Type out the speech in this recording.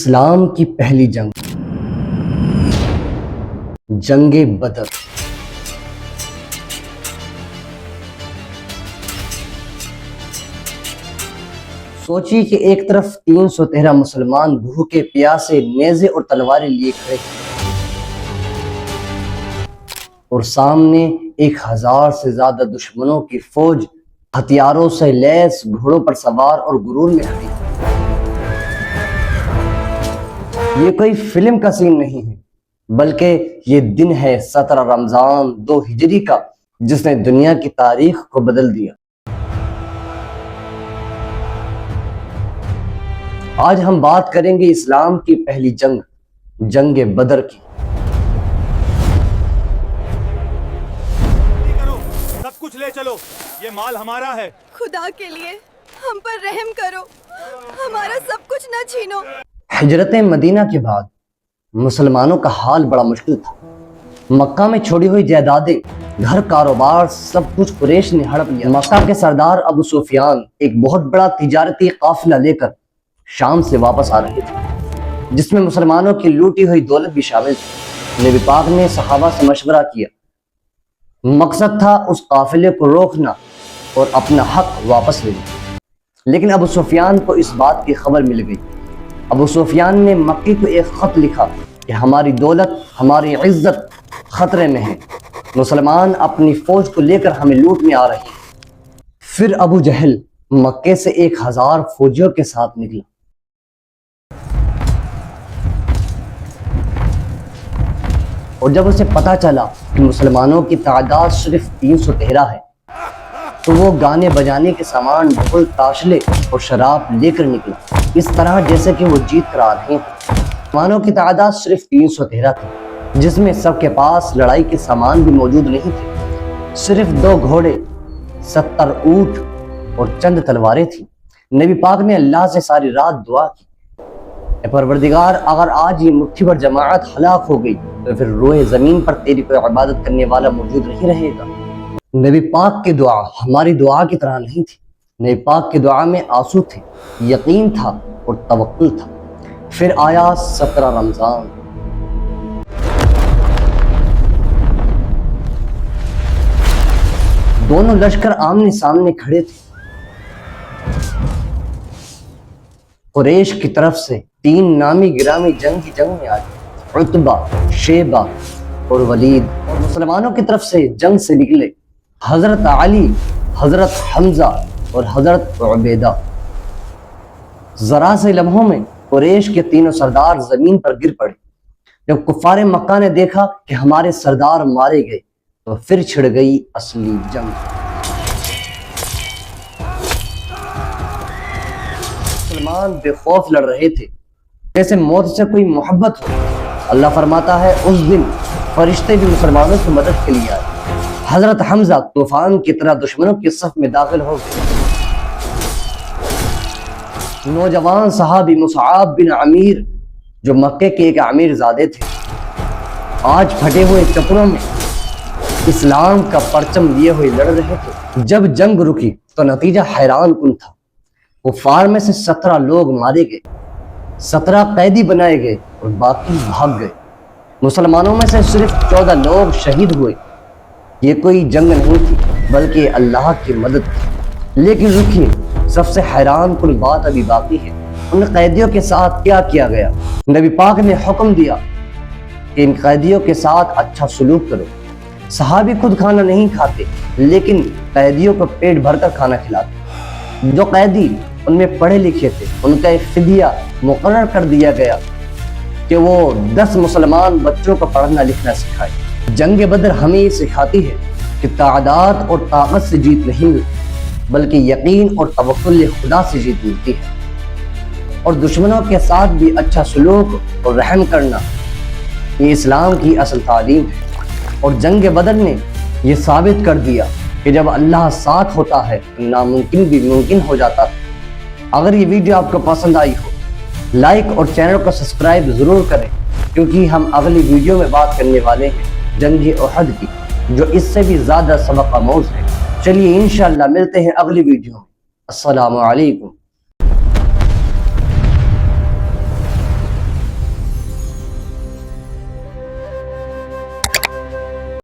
اسلام کی پہلی جنگ، جنگ بدر۔ سوچیے کہ ایک طرف 313 مسلمان بھوکے پیاسے نیزے اور تلواریں لیے کھڑے تھے، اور سامنے 1000 سے زیادہ دشمنوں کی فوج ہتھیاروں سے لیس گھوڑوں پر سوار اور غرور میں کھڑی تھی۔ یہ کوئی فلم کا سین نہیں ہے، بلکہ یہ دن ہے 17 رمضان 2 ہجری کا، جس نے دنیا کی تاریخ کو بدل دیا۔ آج ہم بات کریں گے اسلام کی پہلی جنگ، جنگ بدر کی۔ سب کچھ لے چلو، یہ مال ہمارا ہے۔ خدا کے لیے ہم پر رحم کرو، ہمارا سب کچھ نہ چھینو۔ ہجرت مدینہ کے بعد مسلمانوں کا حال بڑا مشکل تھا۔ مکہ میں چھوڑی ہوئی جائیدادیں، گھر، کاروبار، سب کچھ قریش نے ہڑپ لیا۔ مکہ کے سردار ابو سفیان ایک بہت بڑا تجارتی قافلہ لے کر شام سے واپس آ رہے تھے، جس میں مسلمانوں کی لوٹی ہوئی دولت بھی شامل تھی۔ نبی پاک نے صحابہ سے مشورہ کیا۔ مقصد تھا اس قافلے کو روکنا اور اپنا حق واپس لینا، لیکن ابو سفیان کو اس بات کی خبر مل گئی۔ ابو سفیان نے مکی کو ایک خط لکھا کہ ہماری دولت، ہماری عزت خطرے میں ہے، مسلمان اپنی فوج کو لے کر ہمیں لوٹنے آ رہے ہیں۔ پھر ابو جہل مکے سے 1000 فوجیوں کے ساتھ نکلا۔ اور جب اسے پتا چلا کہ مسلمانوں کی تعداد صرف 313 ہے، تو وہ گانے بجانے کے سامان، ڈھول، تاشلے اور شراب لے کر نکلا، اس طرح جیسے کہ وہ جیت کر آ رہے ہیں۔ مسلمانوں کی تعداد صرف 313 تھی، جس میں سب کے پاس لڑائی کے سامان بھی موجود نہیں تھے۔ صرف 2 گھوڑے، 70 اونٹ اور چند تلواریں تھیں۔ نبی پاک نے اللہ سے ساری رات دعا کی، اے پروردگار، اگر آج یہ مٹھی بھر جماعت ہلاک ہو گئی تو پھر روئے زمین پر تیری کوئی عبادت کرنے والا موجود نہیں رہے گا۔ نبی پاک کی دعا ہماری دعا کی طرح نہیں تھی۔ نبی پاک کی دعا میں آنسو تھے، یقین تھا اور توکل تھا۔ پھر آیا 17 رمضان۔ دونوں لشکر آمنے سامنے کھڑے تھے۔ قریش کی طرف سے 3 نامی گرامی جنگ میں آئے، عتبہ، شیبہ اور ولید، اور مسلمانوں کی طرف سے جنگ سے نکلے حضرت علی، حضرت حمزہ اور حضرت عبیدہ۔ ذرا سے لمحوں میں قریش کے تینوں سردار زمین پر گر پڑے۔ جب کفار مکہ نے دیکھا کہ ہمارے سردار مارے گئے تو پھر چھڑ گئی اصلی جنگ۔ مسلمان بے خوف لڑ رہے تھے، جیسے موت سے کوئی محبت ہو۔ اللہ فرماتا ہے اس دن فرشتے بھی مسلمانوں کی مدد کے لیے آئے۔ حضرت حمزہ طوفان کی طرح دشمنوں کی صف میں داخل ہو گئے۔ نوجوان صحابی مصعب بن عمیر، جو مکے کے ایک امیر زادے تھے، آج پھٹے ہوئے کپڑوں میں اسلام کا پرچم لیے ہوئے لڑ رہے تھے۔ جب جنگ رکی تو نتیجہ حیران کن تھا۔ کفار میں سے 17 لوگ مارے گئے، 17 قیدی بنائے گئے اور باقی بھاگ گئے۔ مسلمانوں میں سے صرف 14 لوگ شہید ہوئے۔ یہ کوئی جنگ نہیں تھی، بلکہ اللہ کی مدد تھی۔ لیکن رکیے، سب سے حیران کن بات ابھی باقی ہے۔ ان قیدیوں کے ساتھ کیا کیا گیا؟ نبی پاک نے حکم دیا کہ ان قیدیوں کے ساتھ اچھا سلوک کرو۔ صحابی خود کھانا نہیں کھاتے، لیکن قیدیوں کو پیٹ بھر کر کھانا کھلاتے۔ جو قیدی ان میں پڑھے لکھے تھے، ان کا ایک فدیہ مقرر کر دیا گیا کہ وہ 10 مسلمان بچوں کو پڑھنا لکھنا سکھائے۔ جنگ بدر ہمیں یہ سکھاتی ہے کہ تعداد اور طاقت سے جیت نہیں ملتی، بلکہ یقین اور توکل خدا سے جیت ملتی ہے۔ اور دشمنوں کے ساتھ بھی اچھا سلوک اور رحم کرنا، یہ اسلام کی اصل تعلیم ہے۔ اور جنگ بدر نے یہ ثابت کر دیا کہ جب اللہ ساتھ ہوتا ہے تو ناممکن بھی ممکن ہو جاتا ہے۔ اگر یہ ویڈیو آپ کو پسند آئی ہو، لائک اور چینل کو سبسکرائب ضرور کریں، کیونکہ ہم اگلی ویڈیو میں بات کرنے والے ہیں جنگ احد کی، جو اس سے بھی زیادہ سبق آموز ہے۔ چلیے انشاءاللہ ملتے ہیں اگلی ویڈیو میں۔ السلام علیکم۔